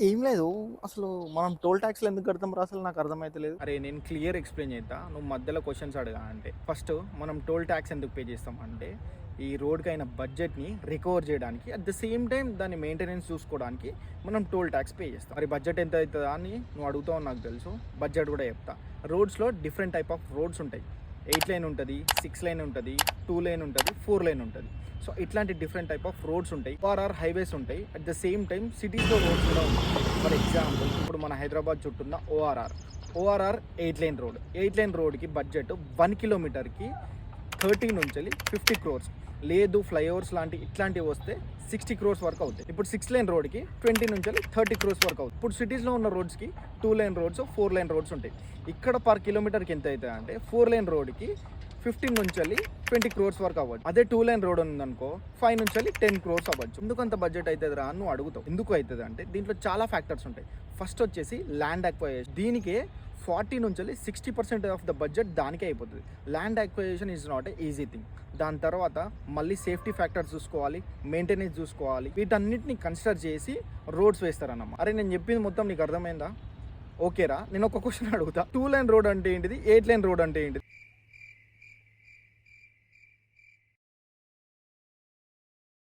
ఏం లేదు. అసలు మనం టోల్ టాక్స్‌లు ఎందుకు కడతాం రా అసలు నాకు అర్థమైతలేదు. అరే నేను క్లియర్ ఎక్స్ప్లెయిన్ చేస్తా. నువ్వు మధ్యలో క్వెషన్స్ అడగా అంటే. ఫస్ట్ మనం టోల్ ట్యాక్స్ ఎందుకు పే చేస్తాం అంటే, ఈ రోడ్‌కైన బడ్జెట్‌ని రికవర్ చేయడానికి, అట్ ద సేమ్ టైమ్ దాని మెయింటెనెన్స్ చూసుకోవడానికి మనం టోల్ ట్యాక్స్ పే చేస్తాం. మరి బడ్జెట్ ఎంత అవుతదా అని నువ్వు అడుగుతావు నాకు తెలుసు. బడ్జెట్ కూడా చెప్తా. రోడ్స్‌లో డిఫరెంట్ టైప్ ఆఫ్ రోడ్స్ ఉంటాయి. 8 లైన్ ఉంటది, 6 లైన్ ఉంటది, 2 లైన్ ఉంటది, 4 లైన్ ఉంటది. సో ఇట్లాంటి డిఫరెంట్ టైప్ ఆఫ్ రోడ్స్ ఉంటాయి. ఓఆర్ఆర్ హైవేస్ ఉంటాయి. అట్ ద సేమ్ టైమ్ సిటీస్‌లో రోడ్స్ కూడా ఉంటాయి. ఫర్ ఎగ్జాంపుల్ ఇప్పుడు మన హైదరాబాద్ చుట్టూన్న ఓఆర్ఆర్ 8 లైన్ రోడ్. 8 లైన్ రోడ్‌కి బడ్జెట్ 1 కిలోమీటర్‌కి 30 నుంచి 50 క్రోర్స్. లేదు ఫ్లైఓవర్స్ లాంటి ఇట్లాంటివి వస్తే 60 క్రోర్స్ వరకు అవుతాయి. ఇప్పుడు 6 లైన్ రోడ్కి 20 నుంచి 30 క్రోర్స్ వరకు అవుతుంది. ఇప్పుడు సిటీస్లో ఉన్న రోడ్స్కి 2 లైన్ రోడ్స్, 4 లైన్ రోడ్స్ ఉంటాయి. ఇక్కడ పర్ కిలోమీటర్కి ఎంత అవుతుంది అంటే 4 లైన్ రోడ్కి 15 నుంచి 20 క్రోర్స్ వరకు అవ్వచ్చు. అదే 2 లైన్ రోడ్ ఉందనుకో 5 నుంచి 10 క్రోర్స్ అవ్వచ్చు. ఎందుకు అంత బడ్జెట్ అవుతుంది రా అని నువ్వు అడుగుతావు. ఎందుకు అవుతుంది అంటే దీంట్లో చాలా ఫ్యాక్టర్స్ ఉంటాయి. ఫస్ట్ వచ్చేసి ల్యాండ్ అక్వైజేషన్. దీనికే 40 నుంచి 60% ఆఫ్ ద బడ్జెట్ దానికే అయిపోతుంది. Land acquisition is not a easy thing. దాని తర్వాత మళ్ళీ సేఫ్టీ ఫ్యాక్టర్స్ చూసుకోవాలి, మెయింటెనెన్స్ చూసుకోవాలి. వీటన్నిటిని కన్సిడర్ చేసి రోడ్స్ వేస్తారన్నమాట. అరే నేను చెప్పింది మొత్తం నీకు అర్థమైందా? ఓకేరా, నేను ఒక క్వశ్చన్ అడుగుతా. 2 లైన్ రోడ్ అంటే ఏంటిది, 8 లైన్ రోడ్ అంటే ఏంటిది?